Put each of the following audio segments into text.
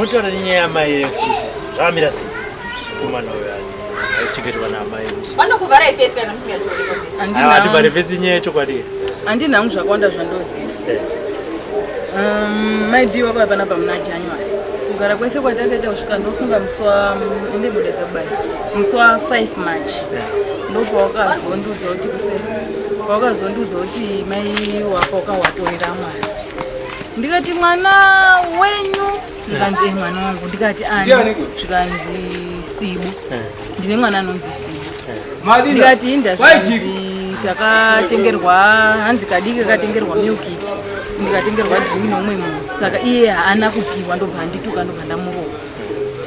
motora ninyaya mai esikusiso zvamira sei kumwana uyo aichengetwa namai vanokuvhara ifesi kana musingatori hatibhare fesi nyaya yechokwadi handinhangu zvakawanda zvandoziva maibhi wako panapa muna January kugara kwese kwatakaita kusvika ndofunga musi wa 5 March ndopawakazondudza kuti wakazondudza kuti mai wako wakawatorera mwana ndikati mwana wenyu ndikanzi mwana wangu ndikati ani zvikanzi Sibu ndine mwana anonzi Sibu ndikati ndazvanzi takatengerwa hanzi kadiki katengerwa milk it ndikatengerwa drink nomwe munhu saka iye haana kupiwa ndobva ndituka ndobva ndamurowa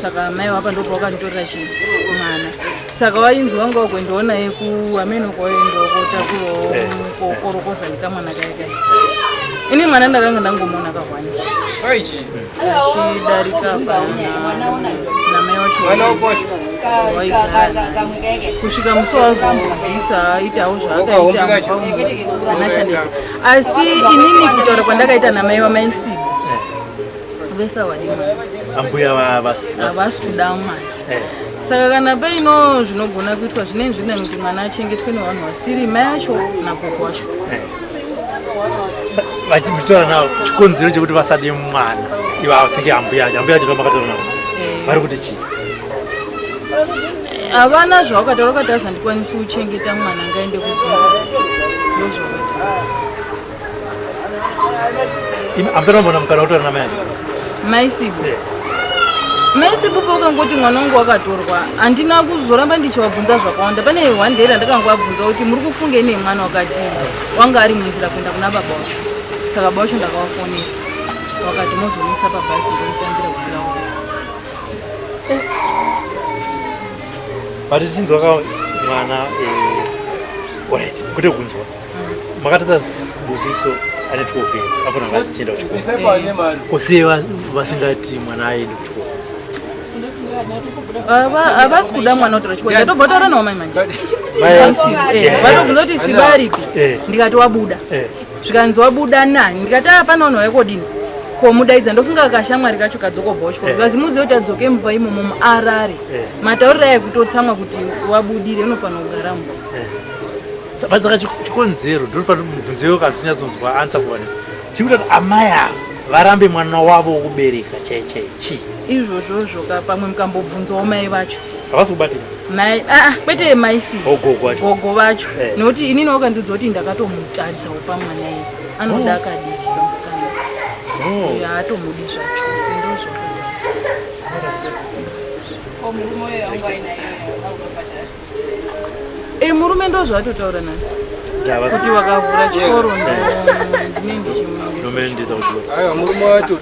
saka mai wapa ndobva wakanditorera mwana saka wainzi wanga wakuendawo naye kuameno kwaendawo kotakurawo kokorokoza nekamwana kaikai ini mwana ndakanga ndangomona kahwani achidarika namai wacho kusvika musi wazobvisa aitawo zvaakaita anashandisa asi inini kutaura kwandakaita namai wamai Sibu vesa wadima ambuya havasi kuda mwana saka kana paino zvinogona kuitwa zvinei zvina kuti mwana achengetwe nevanhu vasiri mai acho nagogo wacho vachitora nawo chikonzero chekuti vasade mwana ivo senge ambuya acho tomakataura navo vari kuti chii havana zvawakataura ukati hazandikwanisi kuchengeta mwana ngaende kudzinza hamusati mambona mukana kutora namai acho mai Sibu mai Sibu pakangoti mwana wangu wakatorwa handina kuzoramba ndichivabvunza zvakawanda pane one day randakanga vabvunza kuti muri kufungei nemwana wakati wanga ari munzira kuenda kuna baba wacho saka baba wacho ndakavafonera wakati mozomisa pabhazi ndinotambira kudirawo vatichinzwa mwana orit kuti kunzwa makatadza Sibusiso ane 12 years afana ngadzichienda kuchikoro kusei vasingati mwana aende kuchikoro havasi kuda mwana kutora chikoro ndatobva taura nawo mai manje vatobvunza kuti Siba aripi ndikati wabuda zvikanzi wabuda nani ndikati apana vanhu vaikodini komudaidza ndofunga kashamwari kacho kadzokobva kuchikoro zikazi muzive kuti adzoke mumba imomo muarare mataurira ekutotsamwa kuti wabudire unofanira kugara mumba vasaka chikonzero ndori pano mubvunzo iwo kana tinyatsokunzwa ansa kuvanisa chikuti kuti amai ava varambe mwana wavo wokubereka chii izvozvozvo pamwe mukambobvunzawo mai vacho havasi kubatira mai kwete mai Sibu gogo vacho nekuti inini wakandiudza kuti ndakatomutadzawo pamwana iye anoda akadiki kamusikana haatomudi zvacho sendozvo murume ndo zvatotaura nasi kuti wakavhura chikoro ndinenge chimuendesa murume wacho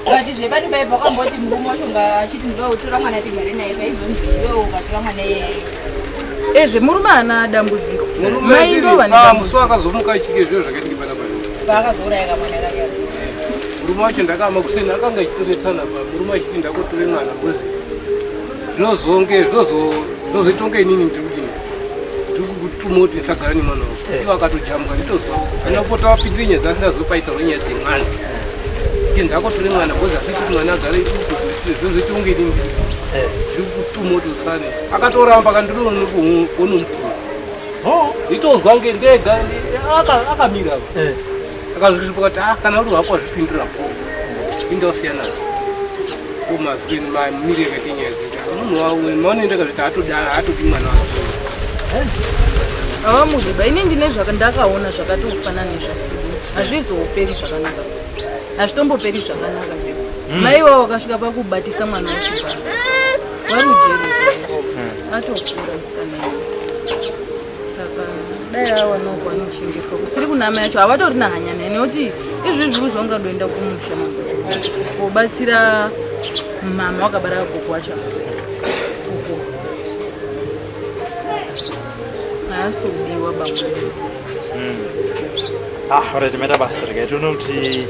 kati zvepani paibva kwamboti murume wacho ngachiti ndo utora mwana timhere naye paizonzi iwe ukatora mwana iyeye zvemurume haana dambudziko mai ndo musi wakazomuka ichike zviro zvakaitike panapa paakazourayika mwana kake murume wacho ndakaama kuseni akanga ichitonetsana pa murume achiti ndakotore mwana kozi zvinozoita kunge inini ndiri kudini tumoti ndisagara nemwana wako ivo akatojambwa nditozwa anapota wapindire nyaya dzati ndazopaitawo nyaya dzemwana che ndakotore mwana kozi asiti mwana agare zvozoita kunge inini ndiri kutumoti usane akatoramba kandironomubvunza nditozwa nge ndega akamira akazviti pakati kana uri wako wazvipindurapo indausiyana umazweni mamiri akaite nyaya dzita munhu wawe maonoenda kazviti atodi mwana wako avamuziba ini ndine ndakaona zvakatofana nezvaSibu hazvizoperi zvakanaka hazvitomboperi zvakanaka mai wavo vakasvika pakubatisa mwana wachibara vari ujeri atokura musikana saka dai awanogwa anochengetwa kusiri kuna mai acho havatorina hanya naye nekuti izvizvi zvaungadoenda kumusha kobatsira mama wakabara gogo wacho uko haasodiwa bamwe alright maita basa rega toona kuti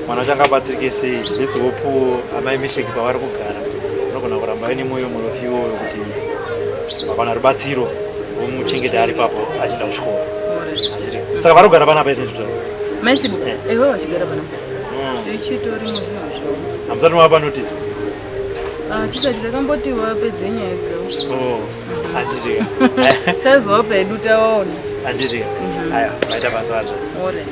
mwana wacho angabatsirike sei let's hope amai Mesheki pavari kugara unogona kuramba ine mwoyo munofiwo wekuti vakawana rubatsiro vomuchengeta ari papo achienda kuchikoro saka vari kugara panapa ite zvitauro mai Sibu ewe vachigara panapa zvichitori muzvinhu zvavo hamusati mava panotisi tisati takamboti wapedze nyaya dzao. Oh, handitika. Chazopa edu taona. Handitika. Aya, maita basa zvasi. Alright.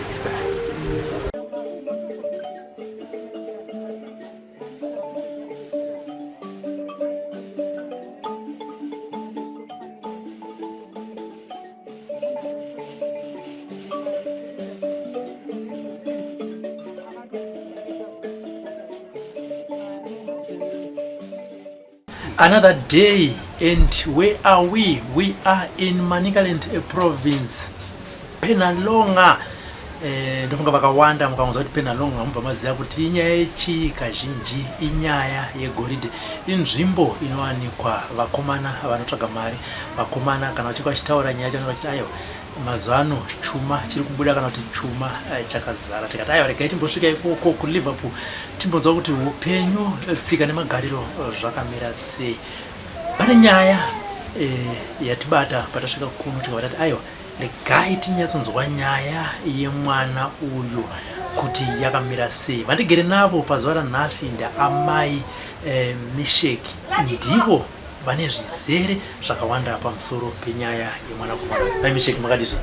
Another day, and where are we? We are in Manicaland province, Penalonga. Ndofunga vakawanda mukaunza kuti Penalonga mubva maziva kuti inyaya yechi kazhinji inyaya yegoridhe. Inzvimbo inowanikwa vakomana vanotsvaga mari, vakomana kana vachika vachitaura nyaya yacho vachiti ayo mazuva ano chuma chiri kubuda kana kuti chuma chakazara. Tikati ayo regai timbosvika ikoko kuLiverpool timbonzwa kuti upenyu, tsika nemagariro zvakamira sei. Pane nyaya yatibata patasvika kuno tikabata kuti ayo regai tinyatsonzwa nyaya yemwana uyu kuti yakamira sei. Vandigere navo pazuva ranhasi ndaamai Mesheki, ndivo vane zvizere zvakawanda pamusoro penyaya yemwana kumwana. Mai Mesheki, makadizva?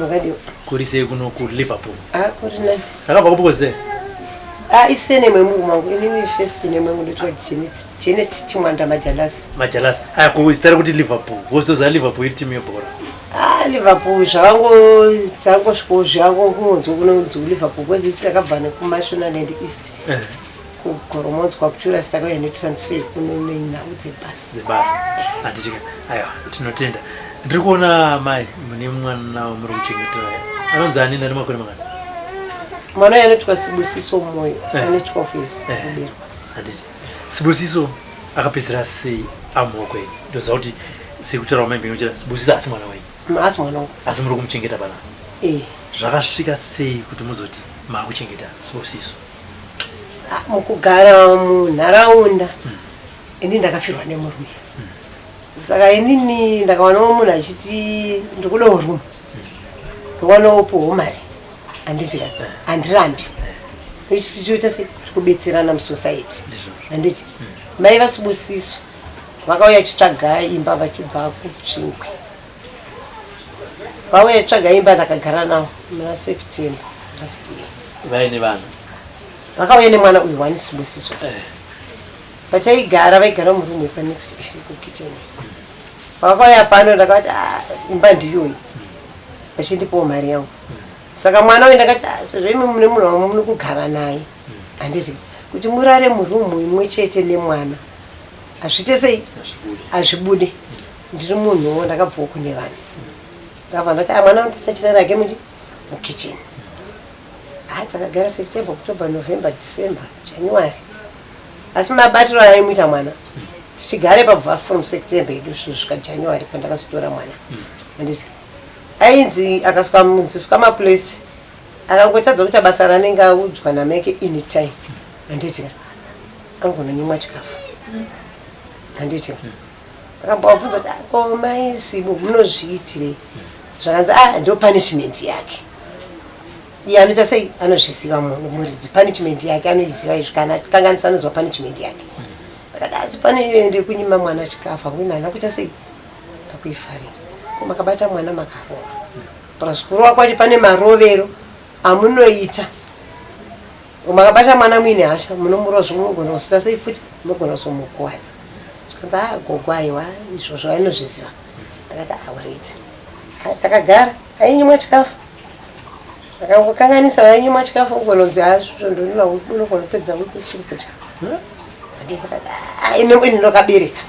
Makadiwa. Kuri sei kuno kuLiverpool? Kuri nani? Rakabva kupo sei? Isene mwemungu mangu inini first nemwemungu nditwa Janet Chimwanda Majalasi. Majalasi. Kuitara kuti Liverpool. Wozoza Liverpool iri timu yebhora. Liverpool zvango sviko zvako kunonzwa kunonzi Liverpool kwezi takabva nekuMashonal and East. Kugoromonzwa kuchura sitakaenda netransfer kuno nenhau dzebasi. Handitika. Aiwa, tinotenda. Ndiri kuona mai mune mwana muri kuchengetera. Anonzi ani ndani makore makani? Mwana yanotwa Sibusiso Moyo, ane 12 years kuberwa. Handiti. Sibusiso akapedzera sei amoko edu. Ndoziva kuti sekutaura mai mbinochera Sibusiso asi mwana wenyu. Asi mwana wangu. Asi muri kumuchengeta bana. Zvakasvika sei kuti muzoti mari kuchengeta Sibusiso? Mukugara munharaunda ini ndakafirwa nemurume. Saka inini ndakaonawo munhu achiti ndikudawo rume. Ndikuonawo upowo mari. Handizika, handirambi. Ichichoita sekubetserana musociety. Handiti. Mai vaSibusiso vakauya achitsvaga imba vachibva kuTsvingwe. Vauya achitsvaga imba ndakagara navo muna September last year. Vaine vanhu. Vakauya nemwana uyu wani Sibusiso. Vachaigara vaigara murume panext kukitchen. Vakauya pano ndakati imba ndiyoyi. Vachindipawo mari yangu. Saka mwana uyu ndakati sezvo mune munhu wamuri kugara naye handiti kuti murare murumu imwe chete nemwana hazviite sei hazvibude. Ndiri munhuwo ndakabvawo kune vanhu ndakabva ndati mwana unotachira rake mukitchen. Dzakagara September, October, November, December, January. Asi mabatiro aimuita mwana tichigare pabva from September edu kusvika January pandakazotora mwana. Handiti ainzi akasvika maplace akangotadza kuti basa ranenge audzwa nameke in time. Handiti angononyimwa chikafu. Handiti akambobvunza kuti ko mai Sibu munozviitirei zvakanzi ndo punishment yake. Iye anoita sei anozviziva munhu muridzi punishment yake anoiziva izvi kana kanganisa anozwa punishment yake. Akati pane ndi kunyima mwana chikafu amweni ana kuita sei ndakuifarira. Makabata mwana makarova. Parasukuru kwati pane marovero amunoita. Makabata mwana mwine hasha munomurozvo munogona kusita sei futi munogona kusomukuwadza. Saka gogo aiwa izvozvo ainozviziva. Akati alright. Takagara ainyimwa chikafu. Akangokanganisa ainyimwa chikafu ungononzi ndonina unogona kupedza wiki chiri kudya. Handisaka ine ndakabereka.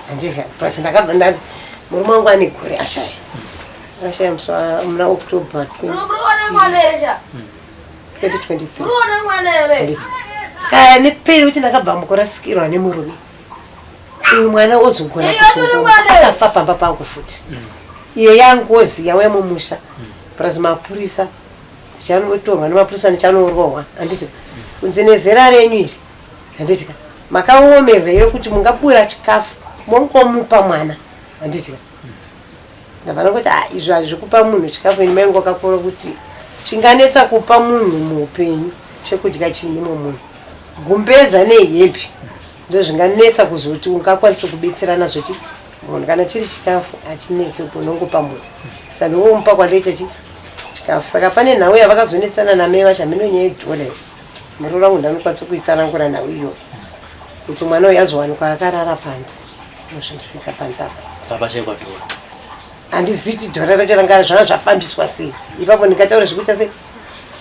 Handika plus ndakabva ndati murume wangu ane gore ashaya. Ashaya muna October 2023. Saka neperi kuti ndakabva mukorasikirwa nemurume. Uyu mwana ozogona akafa pamba pangu futi. Iyo yangu oziya wemumusha. Plus mapurisa tichanotorwa nemapurisa ndichanoorohwa. Handiti kunze nezera renyu iri. Handiti makaomerwa iro kuti mungapura chikafu mongomupa mwana. Handiti ndabva kuti izvo hazvikupa munhu chikafu ini maingu akakura kuti chinganetsa kupa munhu muupenyu chekudya chinyimo munhu gumbeza nehembe ndozvinganetsa kuzoti ungakwanisa kubetserana zvoti munhu kana chiri chikafu achinetse unongopa munhu saka ndomupa kwandoita chikafu saka pane nhau yavakazonetsana namai vacho hamino nyaya yedhora murora munhu anokwanisa kuitsanangura nhau iyoyo kuti mwana uyu azowanikwa akarara panze muzvimusika panze apa handiziti dhora racho ranga zvanga zvafambiswa sei ipapo ndikataura zvekuita sei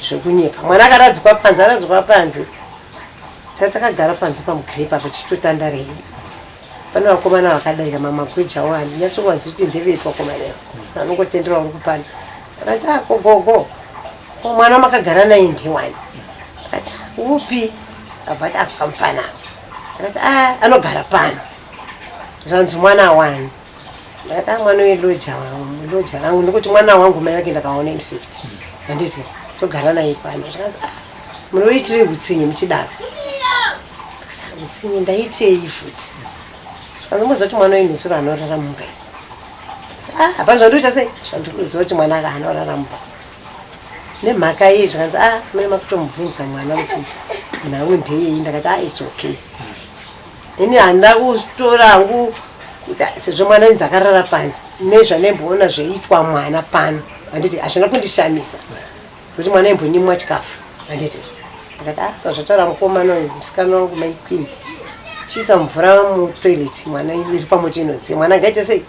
zvokunyepa mwana akaradzikwa panze aradzikwa panze saka takagara panze pamugrepa apa tichitotanda rei pane vakomana vakadaira mamagwejawo handinyatsokwazi kuti ndeveitwa komanayo anongotendera uri kupanda akati gogogo mwana makagara naye ndewani upi abvati akamufana akati anogara pano zvanzi mwana wani akati mwana weloja rangu nekuti mwana wangu mai vake ndakaona infect handiti togara naye pano zvakanzi munoitire utsinye muchidaro utsinye ndaitei futi zvandomuziva kuti mwana wenesuro anorara mumba hapa zvandoita sei zvandikuziva kuti mwana aka anorara mumba nemhaka iyi zvakanzi mune makutomubvunza mwana kuti nhau ndeyei ndakati its okay ini handina kutora hangu kuti sezvo mwana inzi akarara panze nezvanemboona zveiitwa mwana pano handiti hazvina kundishamisa kuti mwana imbonyimwa chikafu handiti akati sazvataura mukomana uyu musikana wangu maikwini chiisa mvura mutoileti mwana iri pamoti inodzi mwana ngaite sei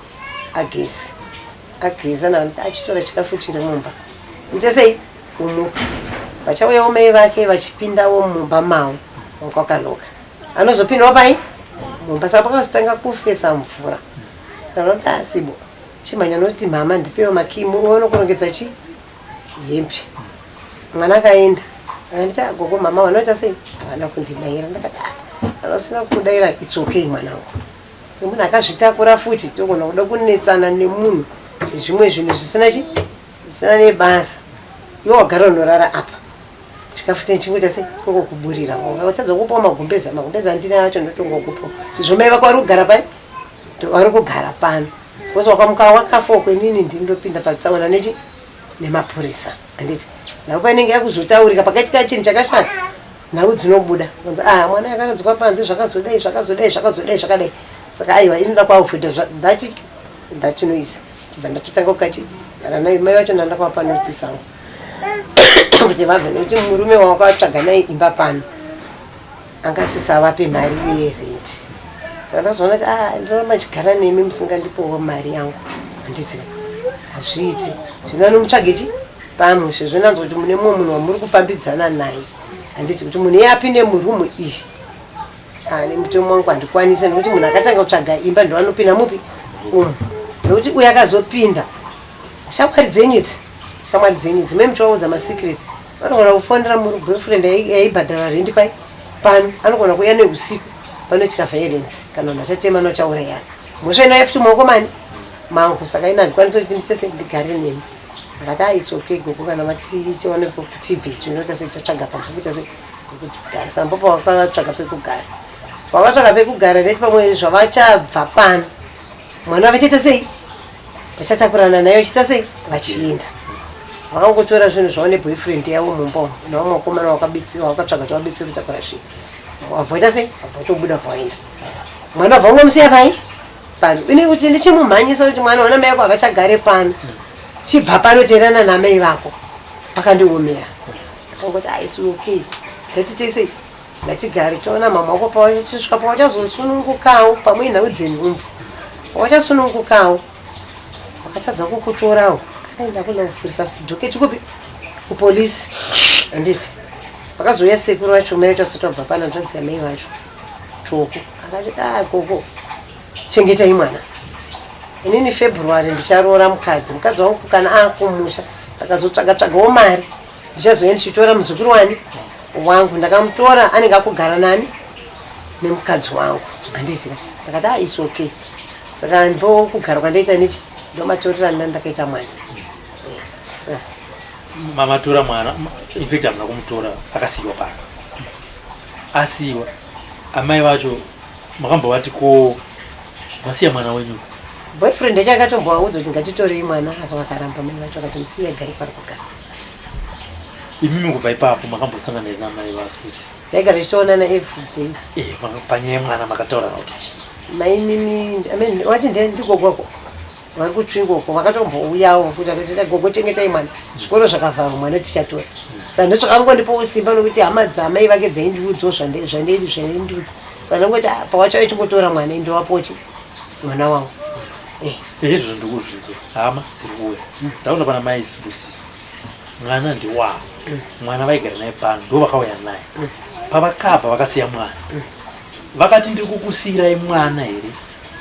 ageza navaniti achitora chikafu chiri mumba ite sei umupa vachauyawo mai vake vachipindawo mumba mavo wakwakaloka anozopindawo pai mumba saka pakazotanga kufesa mvura kanoti asibo chimhanya noti mama ndipewo makimu uone kurongedza hembe mwana akaenda akanditi gogo mama wanoita sei havana kundidaira ndakati anosina kudaira its okay mwana wangu so munhu akazvitakura futi togona kuda kunetsana nemunhu zvimwe zvinhu zvisina nebasa iwo wagara unorara apa chikafu chingoita sei tingokuburira ukatadza kupawo magumbeza andina acho ndotongokupawo sizvo mai vako vari kugara pai vari kugara pano bcause wakamuka wakafokwe nini ndindopinda patsaona nemapurisa handiti navo painenge yakuzotaurika pakaitika chinhu chakashata nhau dzinobuda mwana yakaradzikwa panze zvakazodai zvakadai saka aiwa inoda kwaufita ndachinoisa bva ndatotanga kukachigara nayo mai vacho nandakava panotisango kuti vabve nekuti murume wakatsvaga naye imba pano angasisa vape mari yerenti saka ndazoona kuti ndoramba chigara nemi musingandipowo mari yangu handiti hazviiti zvino nomutsvage pamushe zvinanzo kuti mune mumwe munhu wamuri kufambidzana naye handiti kuti munhu iye apinde murumu iyi nemutomo wangu handikwanise nekuti munhu akatanga kutsvaga imba ndoanopinda mupi nekuti uyu akazopinda shamwari dzenyudzi memutovaudza masecrets vanogona kufonera muri boyfriend yaibhadhara rendi pai pano anogona kuuya neusiku panoitika violence kana munhu achatema nochaurayana mhosva inoya futi maoko mani mangu saka ina handikwanisa kuti nditese ndigare nemi akati its okay gogo kana mationepo kutv tinoita setatsvaga pambokuita sekugara sambopa wakatsvaga pekugara reti pamwe zvavachabva pano mwana vachaita sei vachatakurana nayo vachiita sei vachienda vakangotora zvinhu zvavo neboyfriend yavo mumba navamwe vakomana wakatsvaga kuti vabetsere kutakura zvinhu wavhoita sei vatobuda vaenda mwana wabva ungomusiya pai pano ine kuti ndichimumhanyisa kuti mwana wana mai vako havachagare pano chibva panoteerana namai vako pakandiomera akangoti its okay ngatite sei ngatigare toona mama wako pawachisvika pawachazosunungukawo pamwe nhau dzenhumbu pawachasunungukawo vakatadza kukutorawo akaenda kuda kufurisa dhoketi kupi kupolisi handiti vakazouya sekuru vacho mai vacho asati wabva pana nzvanzi yamai vacho toko akati gogo chengetai mwana inini February ndicharoora mukadzi wangu kana akumusha akazotsvaga-tsvagawo mari ndichazoenda ndichitora muzukuru wangu ndakamutora anenge akugara nani nemukadzi wangu handiti ndakati its okay saka ndo kugara kwandaita nechi ndomatorera ndakaita mwana mamatora mwana infact hamuna kumutora akasiyiwa pano asiyiwa amai vacho makambovati ko masiya mwana wenyu boyfriend yacho akatombovaudza kuti ngatitorei mwana aka vakaramba mai vacho akati musiye gari pari kugara imimi kubva ipapo makambosangana here namai vasuzi yaigara ichitoonana everyday panyaya yemwana makataura kuti mainini wati ndigogoko vari kutsvingoko vakatombouyavo futi akati gogo chengetai mwana zvikoro zvakavharwa mwana tichatora saka ndozvakangondipawo simba nokuti hama dzamai vake dzaindiudzawo zvaindiudza saka ndongoti pawachauya chingotora mwana indowapochi mwana wangu izvo ndikuzvinzo hama dziri kuuya ndaona pana mai sibusiso mwana ndiwavo mwana vaigara naye pano ndo vakauya naye pavakabva vakasiya mwana vakati ndiri kukusiyirai mwana here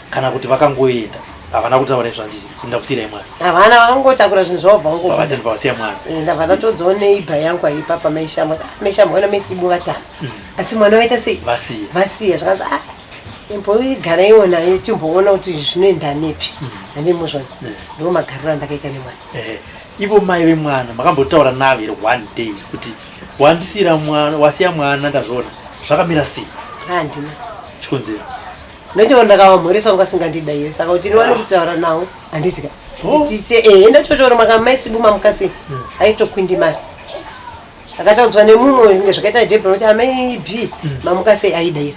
kana kuti vakangoenda havana kutaura zvandii ndakusiyirai mwana havana vakangotakura zvinhu zvavabva pavasiya mwana ndavana todzawo neibha yangu aipapa maishamba ona maisibu vatano asi mwana vaita sei vasiya zvakanzi imboigaraiwo naye timboona kuti zvinoenda nepi handimuzvona ndo magariro andakaita nemwana ivo mai vemwana makambotaura navo here one day kuti wandisiyira mwana wasiya mwana ndazviona zvakamira sei handina chikonzero nochiona ndakavamhoresa ungasingandida here saka kuti ndiwane kutaura nawo handitika ndatotora makamaisibu mamukasi aitokwindimari akataudzwa nemumwe inge zvakaita dhebhra kuti amai b mamukasi aida here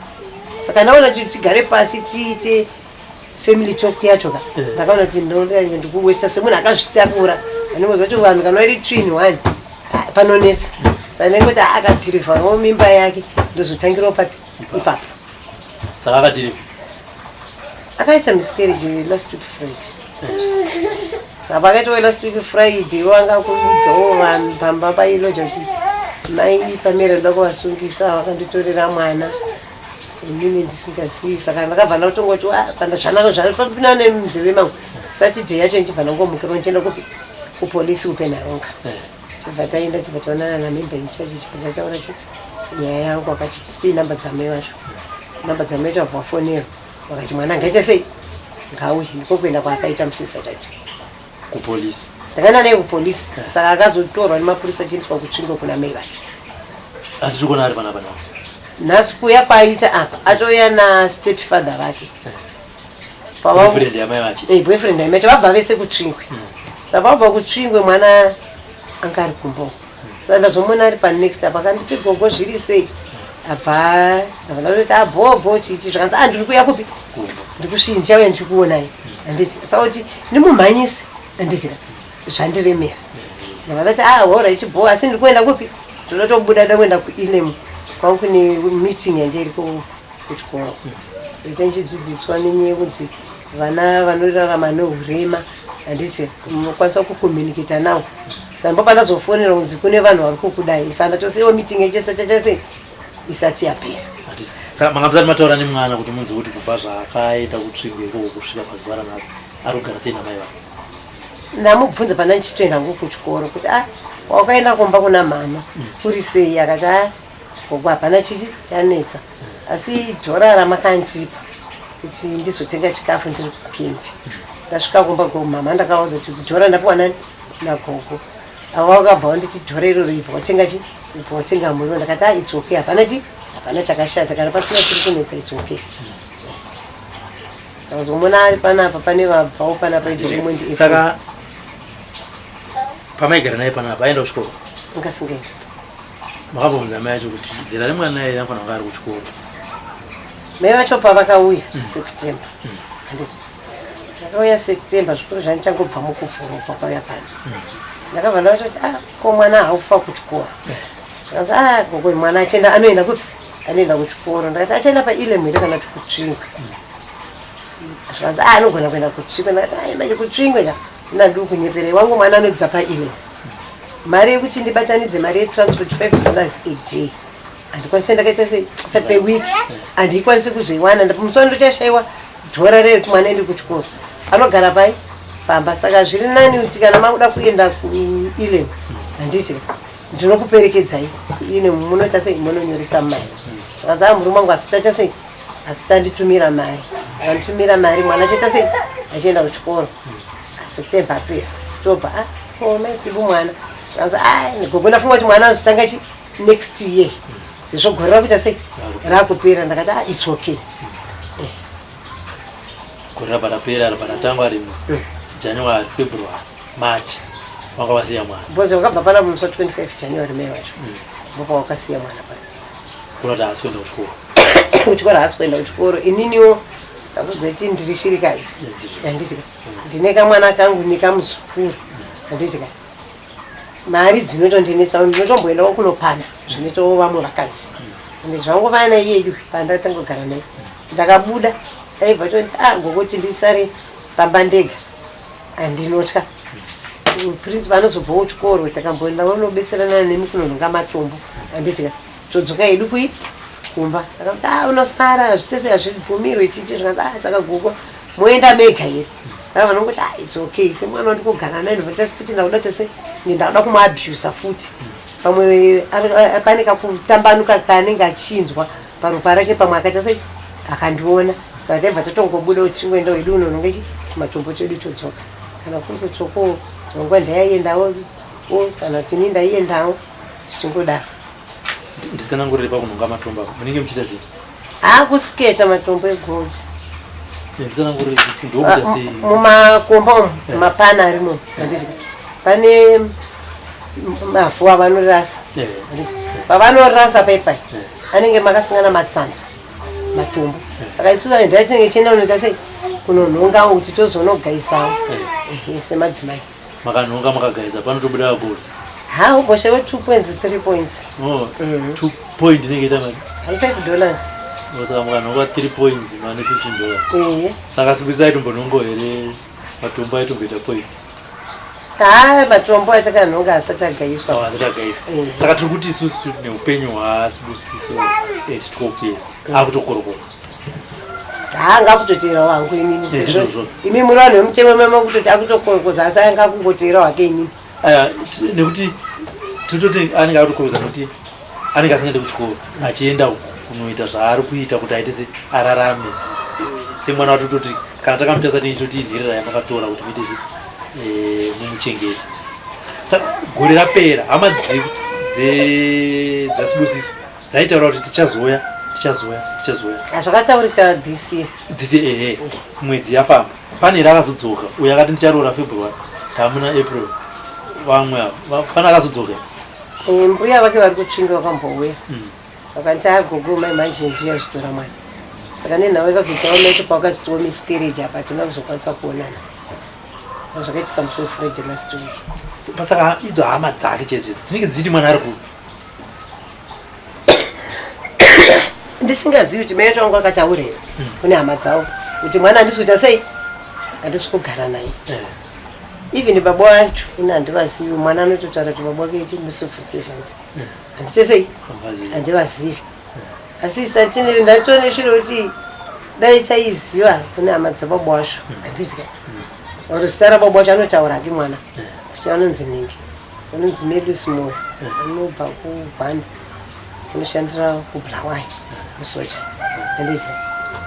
saka ndaona kuti tigare pasi tiite family talk yatoka ndakaona kuti ndikuwesta semunhu akazvitakura animoza kuti vanhu kana vari twin one panonetsa saka ndengoti akadhirivharawo mimba yake ndozotangirawo papi ipapo saka akadhirivha akaita miscarriage last week Friday saka pakaitawo last week Friday wanga kuudzawo vanhu pamba pailoja kuti mai pamera ndoda kuvasungisa vakanditorera mwana inini ndisingazivi saka ndakabva ndakutongoti kana zvanako zvapinda nemunzeve mangu Saturday yacho ndichibva ndangomukira ndichienda kupolisi kupenharonga tibva taenda tibva taonana namemba ichachi tibva tataura nyaya yangu akati tii namba dzamai vacho namba dzamai vacho vafonero vakati mwana angaita sei ngauye ndikokuenda kwaakaita musisatati kupolisi ndakaenda naye kupolisi saka akazotorwa nemapurisa achiendeswa kutsvingo kuna mai vacho asi tikona ari panapa navo nhasi kuya paaita apa atouya nastep father vake boyfriend yamai vache boyfriend yamai vache vabva vese kutsvingwe saka vabva kutsvingwe mwana anga ari kumbo saka ndazomona ari panext apa akanditi gogo zviri sei abva ndakati abhobho chiti zvakanzi ndiri kuya kupi ndiri kusvii ndichauya ndichikuonai anditi saka kuti ndimumhanyisi anditi zvandiremera ndakati allright bho asi ndiri kuenda kupi ndoda tobuda da kuenda kuilemu kwangu kune meeting yange iriko kuchikoro ita nchidzidziswa nenyaya yekuti vana vanorarama neurema handiti unokwanisa kucommunicata navo saka ndo pandazofonera kunzi kune vanhu vari kukudai saka ndatosiiwo meeting yachese isati yapera saka manga musati mataura nemwana kuti munzi kuti kubva zvaakaita kutsvingwe ikoko kusvika pazuva ranhasi ari kugara sei namai vavo ndamubvunza pana ndichitoenda ngo kuchikoro kuti wakaenda kumba kuna mama kuri sei akati gogo hapana chichi chanetsa asi dhora ramakandipa kuti ndizotenga chikafu ndiri kukempi ndasvika kumba mama ndakaudza kuti dhora ndapiwa nani nagogo ava wakabva wanditi dhora iroro ibva watenga chi ibva watenga muriwo ndakati it's okay hapana chakashata kana pasina tiri kunetsa it's okay ndakazomona ari panapa pane vabvawo panapa idhomwendi saka pamaigara naye panapa aenda kuchikoro ngasingaenda makambobvunza mai acho kuti zera remwana ere anofana kunge ari kuchikoro mai vacho pavakauya September handiti ndakauya September zvikoro zvandichangobva mukuvhurwa kwakauya pano ndakabva ndavacho kuti ko mwana haufa kuchikoro zvakanzi gogo mwana achienda anoenda kupi anoenda kuchikoro ndakati achienda pailemu here kana kuti kutsvingwe zvakanzi anogona kuenda kutsvingwe ndakati manje kutsvingwe ndandiri kunyeperei wangu mwana anodzidza pailemu mari yekuti ndibatanidze mari yetransport $5 a day handikwanisi ndakaita sei pewiki handikwanisi kuzoiwana pamusoro ndochashayiwa dhora reyo kuti mwana endi kuchikoro anogara pai pamba saka zviri nani kuti kana makuda kuenda kuilemu handiti ndinokuperekedzai ine munoita sei munonyoresa mari zvakanzi murume wangu asitaita sei asitanditumira mari akanditumira mari mwana achiita sei achienda kuchikoro September apera October maisibu mwana zvakanzi gogo ndafunga kuti mwana azotanga chi next year sezvo gore rakuita sei rakupera ndakati it's okay gore rabva rapera rabva ratangwa rimwe January February March wakavasiya mwana because wakabva pana musi 25 January mai wacho bopa wakasiya mwana pana kurati haasi kuenda kuchikoro kuchikoro haasi kuenda kuchikoro ininiwo ndakuzoti ndiri shirikazi handitika ndine kamwana kangu nekamuzukuru handitika mari dzinotondinetsa ndinotomboendawo kunopana zvinoitawo vamwe vakadzi ende zvangofana iyedu pandatangogara naye ndakabuda aibva toti ngokuti ndisare pamba ndega handinotya principal anozobva kuchikoro takamboenda unobetserana nemi kunonhonga matombo handitika todzoka hedu kui kumba akamuti unosara hazvitese hazvibvumirwe chichi zvikanzi saka guko moenda mega here ava vanongoti its okay semwana wandikugara naye ndobva futi ndakuda tese ndakuda kumuabusa futi pamwe pane kakutambanuka kanenge achinzwa paropa rake pamwe akaita sei akandiona saka taibva tatongobuda kuti ngoenda hedu unonhonga matombo chedu todzoka kana kuri kutsoko dzongwa ndaiendawo kana tini ndaiendawo tichingodaro nditsanangurire pakunhonga matombo ako munenge muchiita sei kusketa matombo egold nditsanangurire ndokuita sei mumakomba umu mapana arimo handiti pane mavhu avanorasa handiti pavanorasa paipai anenge makasangana matsanza matombo saka isusu ndatinenge chienda unoita sei kunonhonga kuti tozonogaisawo semadzimai makanhonga makagaisa panotobuda kuti ugoshewe 2.3 points 2 point inenge ita mari $5 saka mukanhonga 3 points mane $15 saka sikuisa aitombonhongo here matombo aitomboita point matombo atakanhonga asati agaiswa saka tiri kuti isusu neupenyu hwaasibusise 12 years akutokorokora ngakutoteera wangu inini imi muri vanhu vemutemo mema kutoti akutokorokoza asi anga kungoteera wake inini nekuti tototi anenge akutokoroza nekuti anenge asingaende kuchikoro achienda kunoita zvaari kuita kuti aite ararame semwana watototi kana takamutasa tichitoti inherera yamakatora kuti muite mumuchengeti saka gore rapera hama dzasibusiso dzaitaura kuti tichazoya zvakataurika this year mwedzi yafamba pane rakazodzoka uyo akati ndicharoora February tamuna April vamwe pane akazodzoka mbuya vake vari kutsvinga vakambouya vakanti agogo mai manje ndiya zvitora mwana saka nenhau ikazoitawo maiti paakazitowo miscarriage apa hatina kuzokwanisa kuonana zvakaitika musi wefriday last week pasaka idzo hama dzake chete dzinenge dzichiti mwana ari ku ndisingazivi kuti mai acho vangu akataurira kune hama dzavo kuti mwana handisi kuita sei handisi kugara naye even baba wacho ina handivazivi mwana anototaura kuti baba wake ichi mucivil servant handite sei handivazivi asi ndatone shiro kuti dai taiziva kune hama dzababa wacho handitika oro zita rababa wacho anotaura hake mwana kuti anonzi ningi anonzi medu simoyo anobva kubhani unoshandira kubhulawai musocha handiti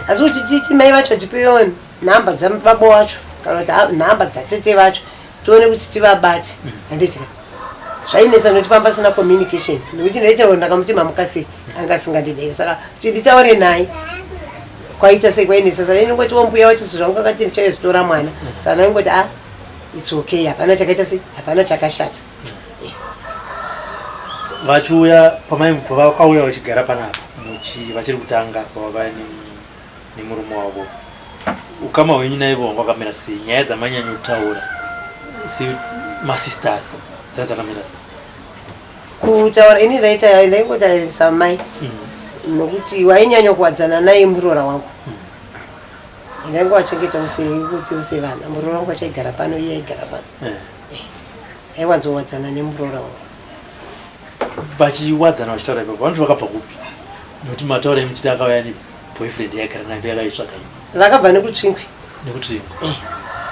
asi kuti titi mai vacho tipewo nhamba dzababa wacho kana kuti nhamba dzatete vacho tione kuti tivabati handitika zvainetsa nokuti pamba pasina communication nokuti ndaitaura ndakamuti mamukasei anga asingandidei saka kuti nditaure naye kwaita sei kwainetsa saka inongotiwo mbuya wacho zvazvangu akati ndichaizotora mwana saka naingoti its okay hapana chakaita sei hapana chakashata vachiuya pavakauya vachigara panapa vachiri kutanga pavava nemurume wavo ukama hwenyu naivo wanga wakamira sei nyaya dzamanyanya kutaura masisters dzaa dzakamira sei kutaura ini ndaingotarisa mai nokuti wainyanya kuwadzana naye muroora wangu ndaingowachengeta kuti usevana muroora wangu achaigara pano iye aigara pano aiwanzowadzana nemuroora wangu vachiwadzana vachitaura ipapo vanoti vakabva kupi nokuti mataura emuchiti akauya neboyfriend yaigara nayo yakaitsvaka ii vakabva nekutsvingwi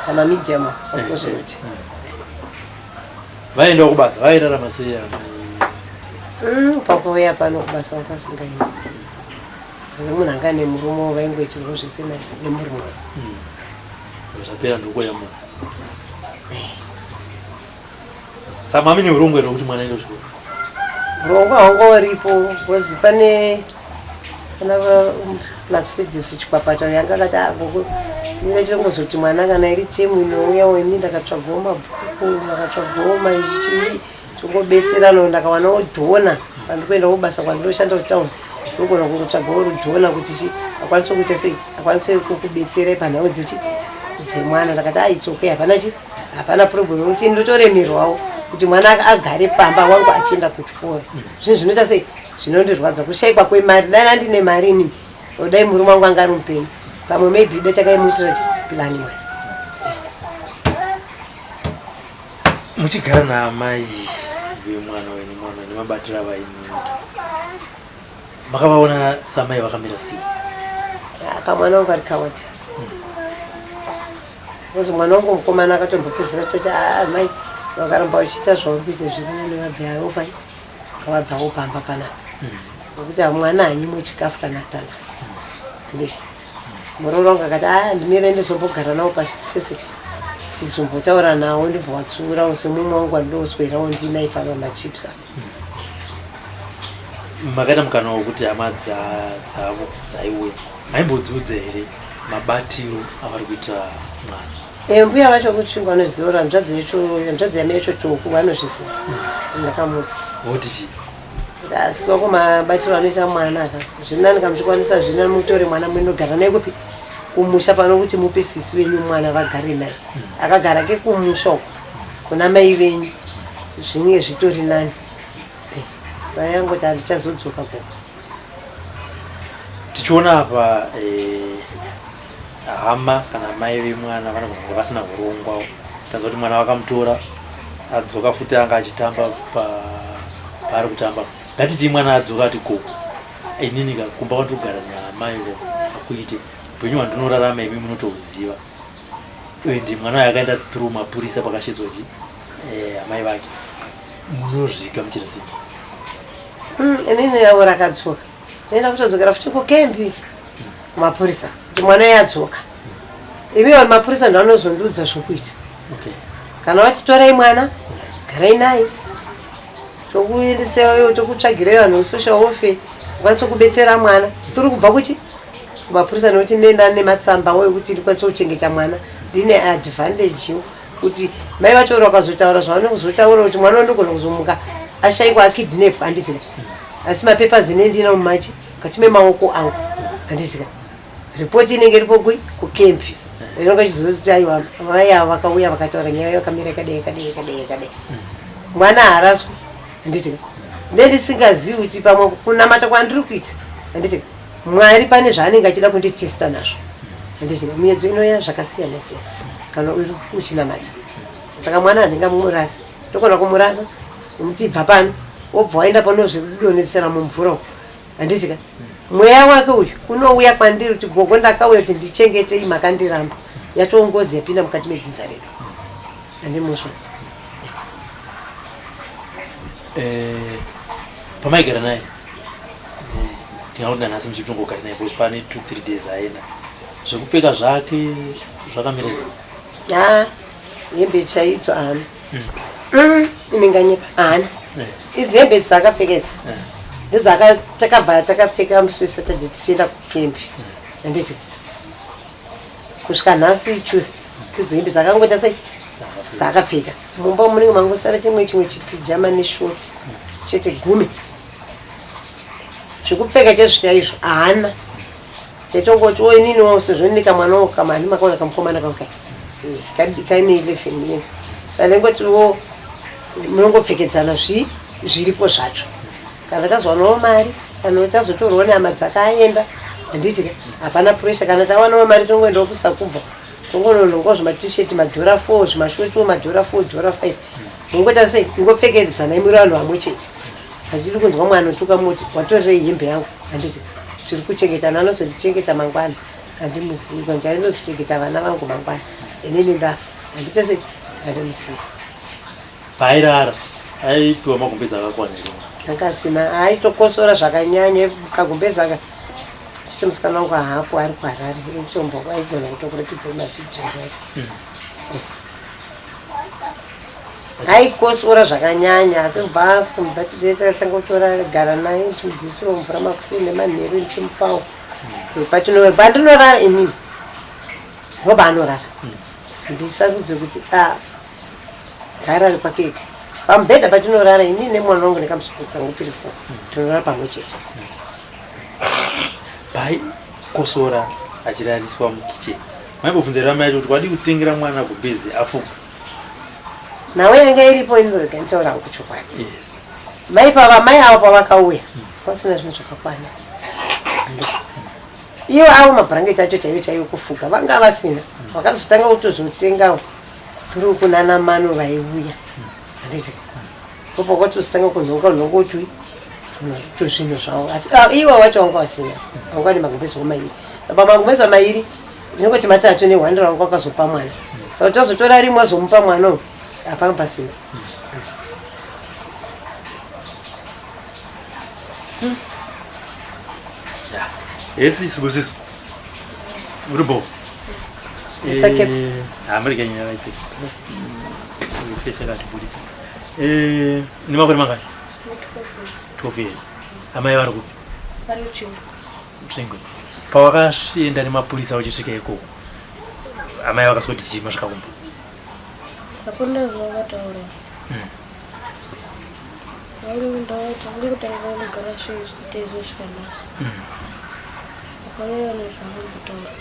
pamamedium akozoti vaendawo kubasa vairarama sei pakauya pano kubasa vakasingaini munhu anga nemurume vaingoitirwo zvese nemurume zvapera ndoko yamunhu saka mami neurongwe rwokuti mwana aende kuchikoro urongo hwangu uripo because pane kana Blackseeds chikwapata yanga kati agogo nile chongozoti mwana kana iri timu inouya weni ndakatsvagawo mabhuku ndakatsvagawo maichi chongobetsera no ndakawana odhona pandikuenda kubasa kwandinoshanda kutauni ndogona kutsvagawo rudhona kuti akwanise kuita sei akwanise kukubetsera panhau dzemwana ndakati aitsoke hapana problem kuti ndotoremerwawo kuti mwana agare pamba wangu achienda kuchikora zvinhu zvinoita sei zvinondirwadza kushayikwa kwemari dai andine mari ini odai murume wangu anga ari mupenyu pamwe maybe ida takaimuitira chipulani mwana muchigara naamai vemwana wenyu mwana nemabatiro avaimuita makavaona samai vakamira sei pamwana wangu ari kawati kozi mwana wangu mukomana akatombopedzera toti mai vakaramba vachiita zvauri kuita zvikana nevabveyawo pai kavabvawo pamba panapa nokuti mwana hanyimwe chikafu kana atadzi ndii murooro wangu akati ndimire ndizombogara nawo pasi sese tizombotaura nawo ndibva watsurawo semumwe wangu wandinooswerawo ndinai pava machips makaita mukana wokuti hama dzavo dzaiwe maimbodzudza here mabatiro avari kuitira mwana mbuya vacho kutsvingwa anoziva hanzvadzi yame yacho toku vanozviziva ndakamuti voti chii asi wako mabatiro anoita mwana aka zvina ndikamuchikwanisa zvina mutore mwana munogara naye kupi kumusha pano kuti mupe sisi wenyu mwana vagare naye akagara ke kumusha uko kuna mai venyu zvinge zvitori nani saka yangoti handichazodzoka koko tichiona apa hama kana mai vemwana vanogona kunge vasina urongwa tanzwa kuti mwana vakamutora adzoka futi anga achitamba paari kutamba ngatiti mwana adzoka ati koko inini kumba kwandogara naamai akuite upenyu hwandinorarama imi munotouziva uye ndi mwana wayo akaenda through mapurisa pakashedzwa chi amai vake munozvika muchira sei inini yavo rakadzoka noenda kutodzokera futi kukembi mapurisa kuti mwana yadzoka iviwo mapurisa ndoanozondiudza zvokuita kana vachitorai mwana garai naye tokuendeseyo tokutsvagirai vanhu vesocial welfare ukwanisa kubetsera mwana tiri kubva kuchi mapurisa nokuti nenda nematsamba wekuti ndikwanisa kuchengeta mwana ndine advantage kuti mai vacho vakazotaura zvavanozotaura kuti mwana wandogona kuzomuka ashayikwa akidnap handitika asi mapepa zinendina mumachi mukati memaoko angu handitika ripoti inenge iripo kui kukempi inonga chizoti aiwa mai ava vakauya vakataura nyaya yakamira yakadai mwana haaraswi handitika ndendisingazivi kuti pamwe kunamata kwandiri kuita handitika mwari pane zvaanenge achida kunditesta nazvo handitika miedzo inoya zvakasiyana siyana kana uri uchinamata saka mwana handingamurasi ndogona kumurasa mutibva pano wobva waenda pano zvirudonetsera mumvura uko handitika mweya wake uyu unouya kwandiri kuti gogo ndakauya kuti ndichengetei makandiramba yatongozi yapinda mukati medzidza redu handimuswa pamaigara naye ndingakuti nanhasi muchitongogara naye bcause pane 2-3 days aenda zvekupfeka zvake zvakamira sei hembe chaidzo hana inenganyepa hana idzi hembe dzakapfeka idzi ndizakatakabva takapfeka musi wesaturday tichienda kukempi handiti kusvika nhasi tuesday idzo hembe dzakangoita sei dzakapfeka mumba munenge mangosara chimwe chipijama neshoti chete 10 zvekupfeka chezvitaizvo hana chaitongoti inini sezvonika mwana wo kama handi makaona kamukomana kaukai kaine 11 years saka ndingotiwo munongopfekedzana zviripo zvacho kana tazwanawo mari kana tazotorwa nehama dzakaenda handiti hapana pressure kana tawanawo mari tongoendawo kusakubva tongononongwa zvimatisheti madhora 4 zvimashoti madhora 4 dhora 5 mungota sei ingopfekedzana imiri vanhu vamwe chete hachidi kunzwa mwana otuka moti watorerei hembe yangu handiti tiri kuchengetana anozondichengeta mangwana handimuzivi kwanzi ainozochengeta vana vangu mangwana inini ndafa handita sei handimuzivi paairara aipiwa magumbezi akakwana akasina aitokosora zvakanyanya kagumbezi aka chiti musikana wangu hapo ari kuharare ichombo aigona kutokurekedzai mavhidhios ake haikosora zvakanyanya asi kubva mudzachidetatanga gara naye ndimudzidzisi wemvura makusei nemanheru ndichimupawo pandinorara inini ndobanorara ndisarudze kuti gara ari kwake ega pamubhedha patinorara inini nemwana wangu nekamusuku kangu tiri 4 tinorara pamwe chete. Bai kosora achirariswa mukicheni maimbobvunzira mai kuti kwadi kutengera mwana kubhizi afuga nawe yanga iripo inorega nitaura hangu chokwadi. Mai avo pavakauya pasina zvinhu zvakakwana ivo avo mabhurangeti acho chaivo kufuga vanga vasina vakazotanga kutozotengawo turi kunana mano vaiuya handiti popo kwatozotanga kunhonga uchui tozvinhu zvavo asi ivo vacho vanga vasina vanga vane magumbezi wamairi saka magumbezi amairi ningoti matatu ne100 vanga vakazopa mwana saka tazotora rimwe azomupa mwana hapanga pasina. Esse Sibusiso. Muito bom. Isso aqui é. Americano vai ter. Fez ela de bonita. Ni makoni mangani? 12 years. Amai vari kupi? Vari kuChingo. Chingo. Pawakasvienda nemapurisa uchisvika ikoko. Amai vakasoti chii masvikakumba? Hakuna zvavakataura. Ndakutanga kugara teizosvika nhasi.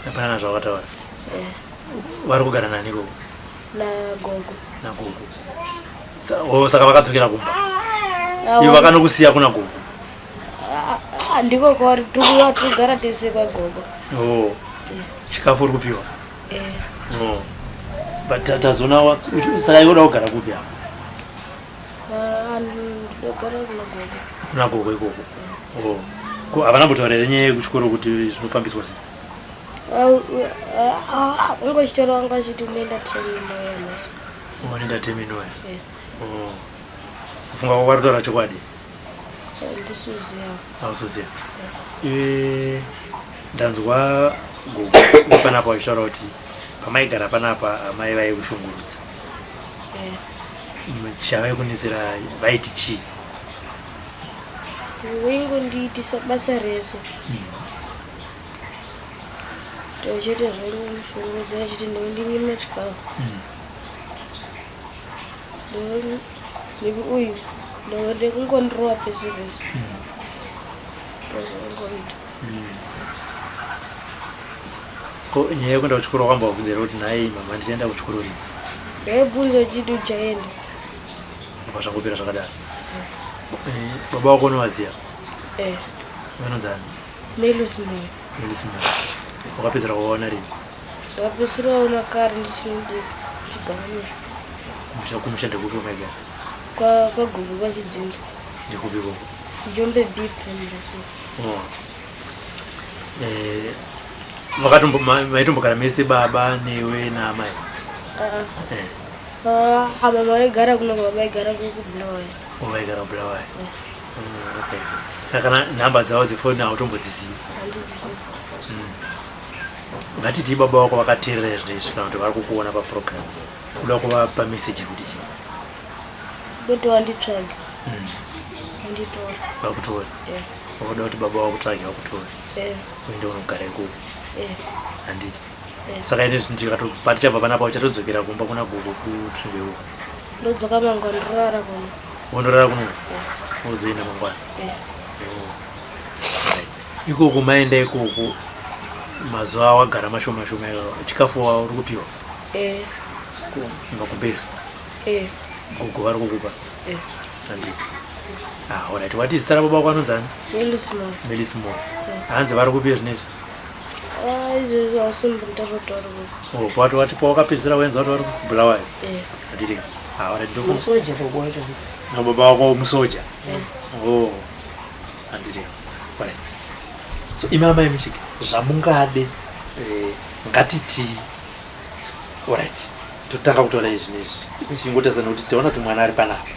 Hapana zvavakataura. Vari kugara nani ikoko? Nagogo. Saka vakadzokera kumba. Ivo vakanokusiya kuna gogo. Ndiko kwavari tikugara tese kwagogo. Chikafu uri kupiwa? But tazoona saka ioda kugara kupi apo? Ndogara kuna gogo ikoko. Havana kutaurira nyaya yekuchikoro kuti zvinofambiswa sei? Ungachitara wanga achiti unoenda terminal yanhasi. Unoenda terminal? Kufunga kwako kutaura chokwadi? Ndisuziva. Hausuziva? Iwe ndanzwa gogo panapa wachitaura kuti pamaigara panapa amai vaikushungurudza. Chavaikunetsera vaiti chii? Vaingondiitisa basa rese. Tochiti zvaingoshungurudza vachiti ndinonyime chikafu. Ndivi uyu ndode kungondirowa pese pese. Ndozvaingoita. Ko nyaya yekuenda kuchikoro wakambobvunzira kuti nhai mama ndichaenda kuchikoro rini? Ndaibvunza uchiti uchaenda. Zvangopera zvakadaro. Baba wako unovaziva? Vanonzani? Melusimoyo. Wakapedzera kuvaona rini? Ndakapedzisira kuvaona kare ndichigara musha. Kumushanda kupi wamaigara? Kwagogo kwachidzinza. Ndikupi koko? Njombe B primary school. Maitombogara mese baba newe naamai? Mama vaigara kuno baba vaigara kuBulawayo. Vaigara kuBulawayo? Okay. Saka kana nhamba dzavo dzefoni hautombodzizivi? Handidzizivi. Ngatiti baba wako vakateerera zvinezvi kana kuti vari kukuona paprogram kuda kuvapa meseji kuti chii? Kuti wanditsvage. Wanditora. Vakutora? Vakuda kuti baba vakutsvage vakutora? Uende unogara ikoko? Handiti? Saka ine zvinhu tikatobva tichabva panapa uchatodzokera kumba kuna gogo kuTrimbeu? Ndodzoka mangwana ndorara kuno. Wondorara kuno? Uzoenda mangwana? Ikoko maenda ikoko mazuva awagara mashoma chikafu wao uri kupiwa? Makumbezi? Gogo vari kukupa? Handiti? Alright, wati zita rababa wako anonzani? Melisimoyo. Hanzi vari kupiwa zvinezvi? Wati wati pawakapedzisira wenza kuti vari kuBulawayo? Handiti? Musoja kogwaita. Baba wako musoja? Handiti? Alright. So imi amai Mishiki zvamungade ngatiti. Alright. Totanga kutaura izvi nezvi. Tichingotarisana kuti taona kuti mwana ari panapa.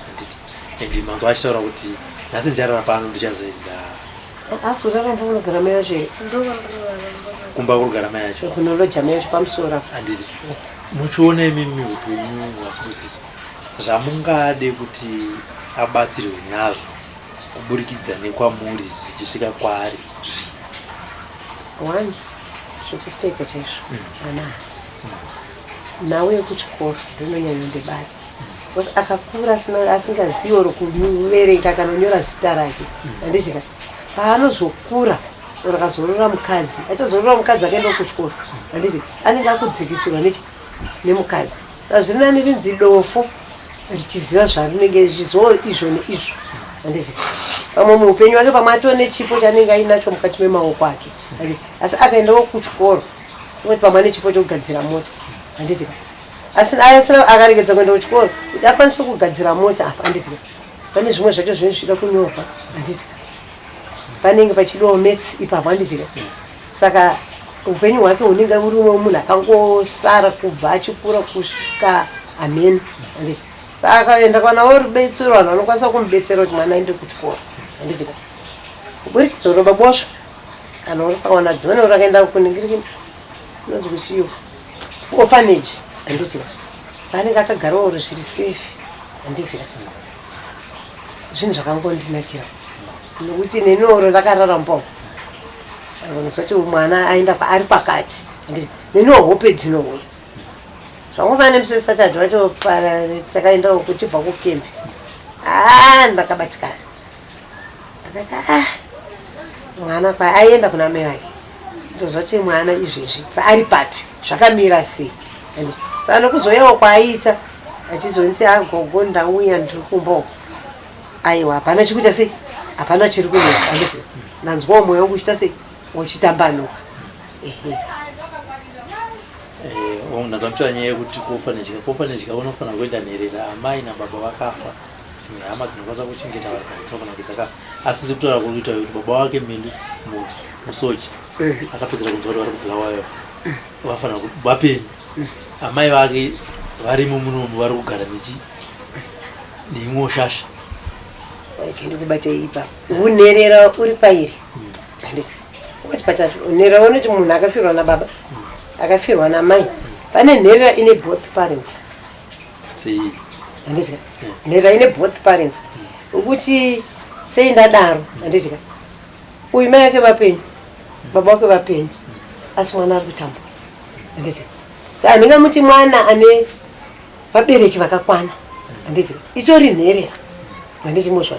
Handiti? Ende manzwa achitaura kuti nhasi ndicharara pano ndichazoenda. Asi uraramba unogara mai yacho here? Kumba kurigara mai yacho? Kunoloja mai yacho pamusoro. Handiti? Muchiona imimi upenyu hwaSibusiso zvamungade kuti abatsirwe nazvo kuburikidza nekwamuri zvichisvika kwaari. One, zvekupfeka chaizvo ana nawe kuchikoro ndinonyanya ndibata because akakura asingazivi oro kuverenga kana kunyora zita rake. Handiti paanozokura oro akazorora mukadzi achazorora mukadzi akaenda kuchikoro. Handiti anenge akudzikisirwa nemukadzi. Zviri rinzi dofo richiziva zvarinenge richiziva izvo neizvo. Handiti pamwe muupenyu wake pamwe atoo nechipo chaanenge ainacho mukati memaoko ake. Asi akaendawo kuchikoro pamwe ane chipo chokugadzira mota. Handiti asi akaregedza kuenda kuchikoro kuti akwanise kugadzira mota apa. Handiti pane zvimwe zvacho zvine zvida kunyorwa. Handiti panenge pachidiwa maths ipapo. Handiti saka upenyu hwake hunenge uri munhu akangosara kubva achikura kusvika amen. Handiti saka akaenda kwanawo rubetsero vanhu vanokwanisa kumubetsera kuti mwana aende kuchikoro. Handiti kuburikidza uro babosvo kana uri pawana dhoni uri akaenda kuningiriki unonzi kuchiyo orphanage. Handiti paanenge akagarawo uro zviri safe. Handiti zvinhu zvakangondinakira nokuti nenioro ndakararambawo zoti mwana aenda ari pakati. Handiti neniwo hope dzinohwe zvangova nemusosaturday wacho takaendawo kuchibva kukembi. Ndakabatikana ndakati mwana aenda kuna mai vake ndozvati mwana izvezvi ari papi zvakamira sei. Saka nokuzoyawo kwaaita achizonzi agogo ndauya ndiri kumbawo aiwa hapana chikuita sei hapana chiri kunesa. Handiti nanzwawo mwoyo wangu uchita sei uchitambanuka. Ndazamutira nyaya yekuti kofanijika unofanira kuenda nherera amai nababa vakafa dzimwe hama dzinokwanisa kuchengeta vari pakutsofana kuti dzakafa. Asi kutaura kuita kuti baba wake Melis musoji akapedzera kunzwa kuti vari kubulawayo vafanira kuti vapenyu amai vake varimo munomu vari kugara neimwewo shasha. Ndikubate ipa unherera uri pairi. Handiti ukachipata unherera unoti munhu akafirwa nababa akafirwa namai pane nherera ine both parents. Handiti nherera ine both parents ukuthi sei ndadaro. Handiti uyu mai ake vapenyu baba wake vapenyu asi mwana ari kutambura. Handiti saka ndingamuti mwana ane vabereki vakakwana. Handiti itori nherera. Handiti muzva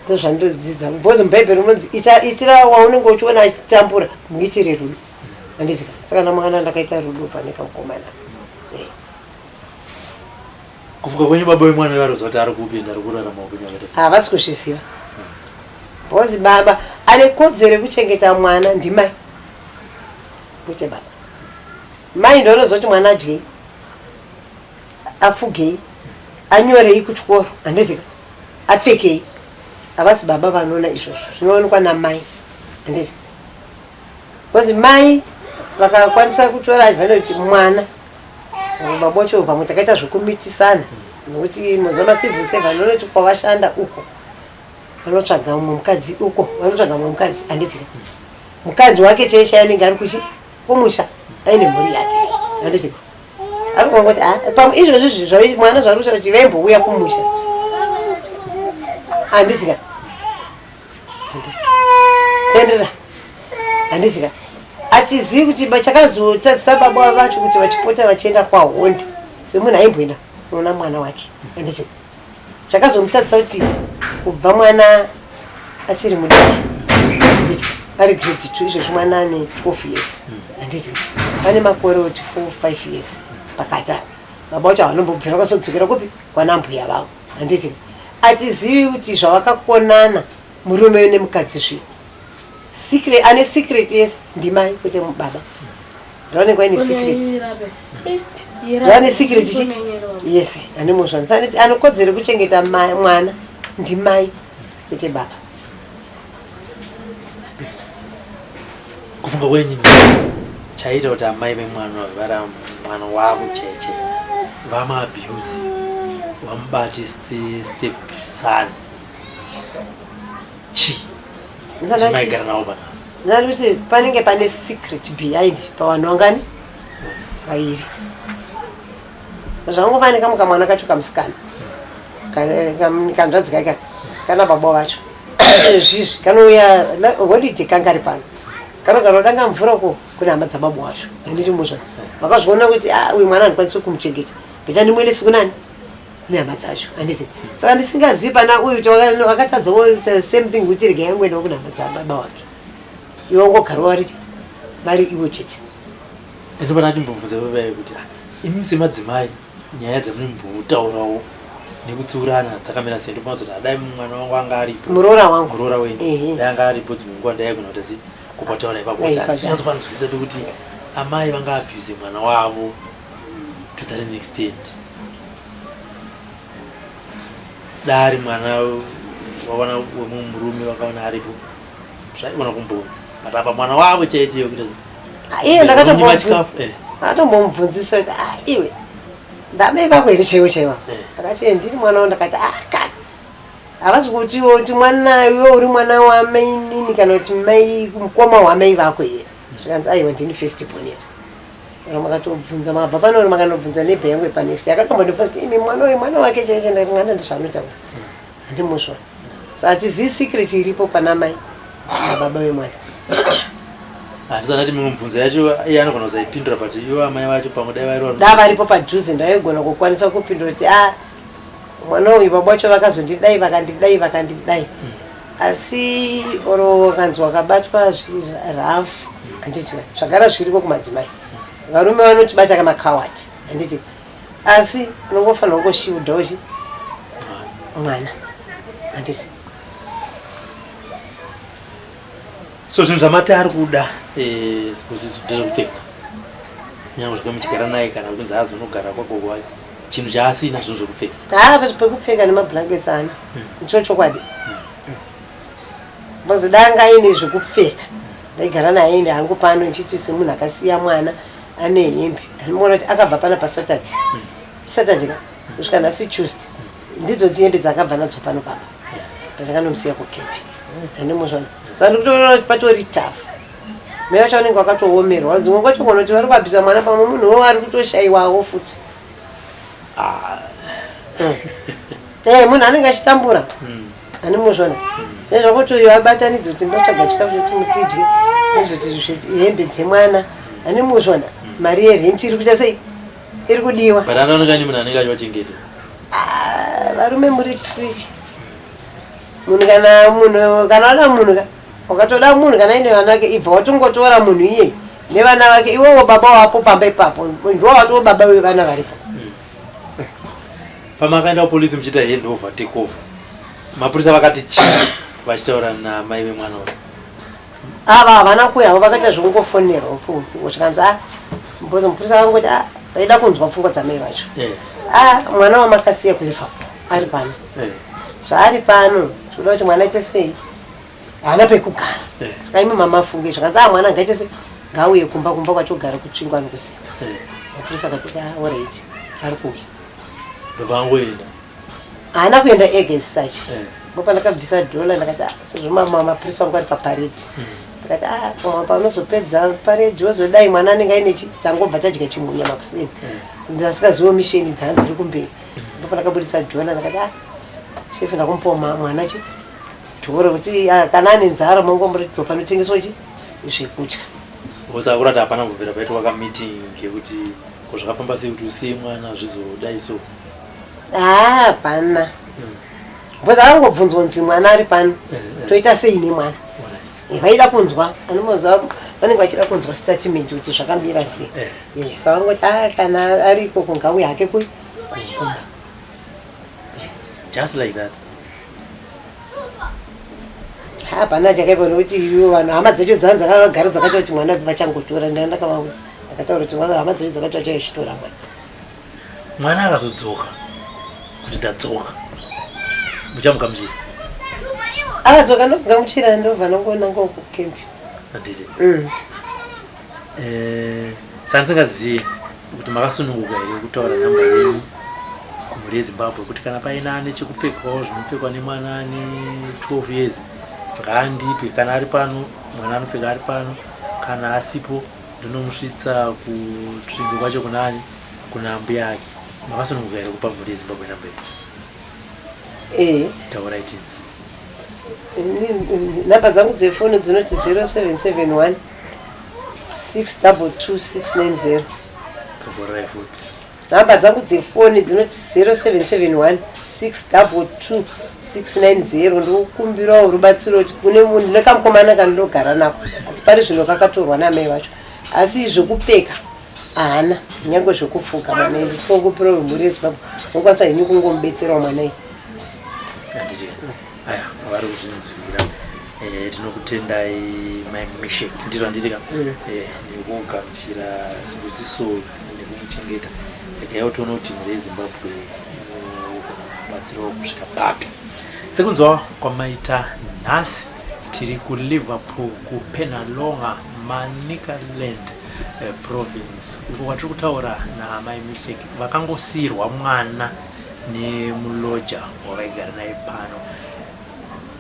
ndozvandodzidza bhozi mubhaibheri unonzi itira waunenge uchiona achitambura muitire rudo. Handiti saka namwana ndakaita rudo pane kamukomana. Kufuka kwenye baba wemwana varoziva kuti ari kupinda ari kurarama upenyu hwakaita. Havasi kuzviziva bhozi baba ane kodzero yekuchengeta mwana ndimai kwete baba. Mai ndorozoti mwana adyei afugei anyorei kuchikoro. Handiti apfekei havasi baba vanoona izvozvo zvinoonekwa namai. Handiti bhozi mai vakakwanisa kutora advantage mwana baba wacho pamwe takaita zvokumitisana nokuti muzamasivu seva nonoti kwavashanda uko vanotsvaga mumwe mukadzi uko vanotsvaga mumwe mukadzi. Handiti mukadzi wake cheshe anenge ari kumusha aine mhuri yake. Handiti ari kungoti pamwe izvozvi mwana zvari kutaura kuti vaimbouya kumusha. Handiti tendera. Handiti atizivi kuti chakazotadzisa baba vacho kuti vachipota vachienda kwahondi semunhu aimboenda kunoona mwana wake. Handiti chakazomutadzisa kuti kubva mwana achiri mudiki. Handiti ari grade 2 izvozvi mwana ane 12 years. Handiti pane makore oti 4-5 years pakati baba vacho havanombobvira kwasodzokera kupi kwana mbuya vavo. Handiti atizivi kuti zvavakakonana murume nemukadzi zvii secret ane secret yes ndimai kwete baba ndaonekwa ine secret ane secret chi yes ane muzvani saniti anokodzera kuchengeta mwana ndimai kwete baba. Kufunga kwenyu chaita kuti amai vemwana vara mwana wavo cheche vamaabuse vamubati step son chi chimaigara navo bana ndati kuti panenge pane secret behind pavanhu vangani vairi. zvangova nekamuka mwana kacho kamusikana kanzvadzika ikaka kana baba vacho zvizi kanouya holiday kangari pano kanogara udanga mvura ko kune hama dzababa vacho handiti muzva vakazviona kuti uyu mwana handikwanisi kumuchengeta beta ndimuendesi kunani kune hama dzacho handiti saka ndisingazivi pana uyu wakatadzawo same thing kuti rega yangoendawo kune hama dzababa wake iwe ngogarawo wariti vari iwo chete ndopana ndimbobvunza baba kuti imi semadzimai nyaya dzamunombotaurawo nekutsurana dzakamira sei ndopazoti dai mwana wangu anga aripo muroora wangu muroora wenyu dai anga aripo dzimwe ndaigona kuti kupataura ipaposinazokwanisa kuti amai vanga abuse mwana wavo to that extent dari mwana wawana wemumwe murume vakaona aripo zvaigona kumbonza but apa mwana wavo chaicheyo kuti iye ndakatombomubvunzisa kuti iwe ndamai vako here chaiwo chaiwa ndakati ndiri mwana wo ndakati kana havasi kutiwo kuti mwana iwe uri mwana wamai nini kana kuti mai mukoma wamai vako here zvikanzi aiwa ndini first born ero makatobvunza mabva panori makanobvunza nebhe yangu yepanext yakatombondifa kuti ini mwana uyu mwana wake chaiche ndati mwana ndizvaanotaura handimusva saka hatizivi secret iripo pana mai nababa wemwana handizanati mimwe mibvunzo yacho iye anogona kuzaipindura but iwo amai vacho pamwe dai vairo da varipo padhuze ndaigona kukwanisa kupindura kuti mwana uyu baba vacho vakazondidai vakandidai asi oro wakanzi wakabatwa zvirafu handiti zvagara zviriko kumadzimai varume vanotibata kamakawati handiti asi unongofanira kungoshiudhawo mwana handiti so zvinhu zvamati ari kuda ndezvekupfeka nyange zvake muchigara naye kana kunzi azonogara kwako chinhu chaasina zvinhu zvekupfeka pekupfeka nemablankets ana ndicho chokwadi bcause danga aine zvekupfeka ndaigara naye ende hangu pano nchiti semunhu akasiya mwana ane hembe anomuona kuti akabva pana pasaturday kusvika nhasi tuesday ndidzo dzihembe dzakabva nadzo pano papa ndakanomusiya kukembe andimuzvona saka ndikutoona kuti patori tafu mai vacho vanenge vakatoomerwa dzimwe kwacho kona kuti vari kuabvisa mwana pamwe munhuwo ari kutoshayiwawo futi munhu anenge achitambura andimuzvona nezvakuti abatanidza kuti ndotsvaga chikafu choti mutidye nezvoti hembe dzemwana andimuzvona mari yerenti iri kuita sei iri kudiwa but anaoneka ni munhu anenge achivachengeta varume muri tri munhu kana wada munhu wakatoda munhu kana ine vana vake ibva watongotora munhu iye nevana vake iwowo baba wapo pamba ipapo ndo watowo baba vevana varipo pamakaenda kupolisi muchiita handover take over mapurisa vakati chii vachitaura namai vemwana uyu ava havana kuyawo vakaita zvekungofonerwa zvikanzi mbozi mupurisa vangoti vaida kunzwa pfungwa dzamai vacho mwana wamakasiya kulifapo ari pano zvaari pano tikuda kuti mwana aite sei haana pekugara saka imi mama afunge zvakanzi mwana ngaite sei ngauye kumba kwachogara kutsvingwa nokusiya mapurisa akati alright ari kuuya ndovangoenda haana kuenda ega as such mopa ndakabvisa dhola ndakati sezvomamapurisa wangu ari paparedi ndakati pamwe paunozopedza paredi wozodai mwana anenge aine dzangobva tadya chimunya makuseni ndasingazivo misheni dzana dziri kumberi ndopa ndakabudisa dhola ndakati shefu ndakumupawo mwana dhoro kuti kana ane nzara mongomboratidza panotengeswa zvekutya osa kurati hapana kubvira paitwa kameeting yekuti zvakafamba sei kuti usiye mwana zvizodai so hapana bcause akangobvunzwa nzi mwana ari pano toita sei nemwana vaida kunzwa anomazuva vanenge vachida kunzwa statement kuti zvakamira sei saka vangoti kana ariko kungauya hake kukumba just like that hapana chakaipa nokuti iwo vanhu hama dzacho dzana dzakagara dzakaita kuti mwana vachangotora ndakavaudza akataura kuti hama dzacho dzakaita chaichitora mwana akazodzoka kuti ndadzoka muchamuka muchii akadzoka ndogamuchira ndobva nongona ngokukembi anditi saka ndisingazivi kuti makasununguka here kutaura nhamba yenyu kumhuri yezimbabwe kuti kana paina ane chekupfekawo zvinopfekwa nemwana ane 12 years ngaandipe kana ari pano mwana anopfeka ari pano kana asipo ndinomusvitsa kutsvingo kwacho kunani kuna mbuya yake makasununguka here kupa mhuri yezimbabwe namba taura itins namba dzangu dzefoni dzinoti 0771 622 tsokorai futi namba dzangu dzefoni dzinoti 0771 622 690 ndokumbirawo rubatsiro kuti kune munhu nekamukomana kandinogara nako asi pari zvino kakatorwa namai vacho asi zvokupfeka haana nyange zvokufuga manai kokupira mhuri yezimbabwe mokwanisa henyu kungomubetserawo mwanai handiti aya vari kuzvinzwira tinokutendai mai Meshek ndizvo handitika nekugamuchira sibudziso nekumuchengeta regai utiona kuti mhuri yezimbabwe batsirawo kusvika papi sekunzwa kwamaita nhasi tiri kuLiverpool kuPenalonga Manicaland province uko kwatiri kutaura namai Meshek vakangosiyirwa mwana nemuloja wavaigara naye pano.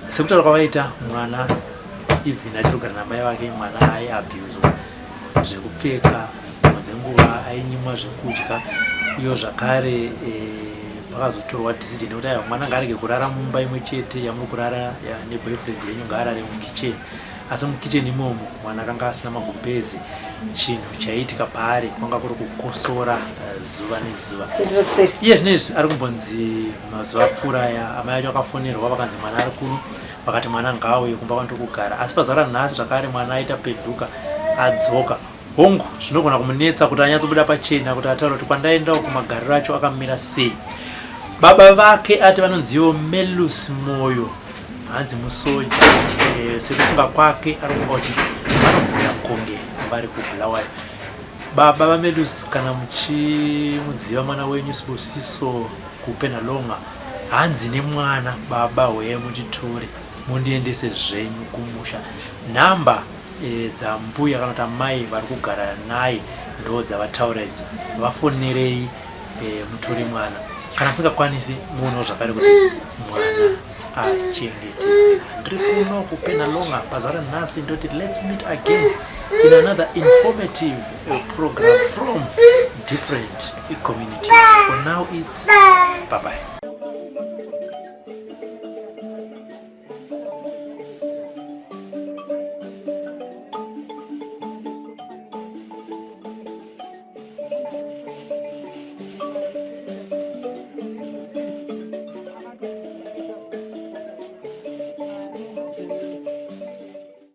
Sekutaura kwavaita mwana even achiri kugara namai vake mwana aiabhuzwa zvekupfeka, dzimwe dzenguva ainyimwa zvekudya, iyo zvakare pakazotorwa decision yekuti aiwa mwana ngaarege kurara mumba imwe chete yamuri kurara neboyfriend yenyu, ngaarare mukicheni. Asi mukicheni imomo mwana akanga asina magumbezi, chinhu chaiitika paari kwanga kuri kukosora zuva nezuva. Iye zvinezvi ari kumbonzi mazuva apfuuraya amai acho akafonerwa vakanzi mwana ari kuru, vakati mwana ngaauye kumba kwandokugara. Asi pazara nhasi zvakare mwana aita peduka adzoka. Hongu zvinogona kumunetsa kuti anyatsobuda pachena kuti ataura kuti kwandaendawo kumagariro acho akamira sei. Baba vake ati vanonziwo Melus Moyo, hanzi musoja. Sekufunga kwake ari kufunga kuti vanogona konge vari kuBulawayo. Baba vaMelus, kana muchimuziva mwana wenyu Sibusiso kuPenalonga, hanzi nemwana baba weye muchitore mundiendese zvenyu kumusha. Namba dzambuya kana kuti amai vari kugara naye ndo dzavataura idzi, vafonerei mutore mwana. Kana musingakwanisi muonawo zvakare kuti mwana achengetedzeka. Ndiri kuno kuPenalonga pazara nhasi ndoti let's meet again in another informative program from different communities. For now it's bye bye.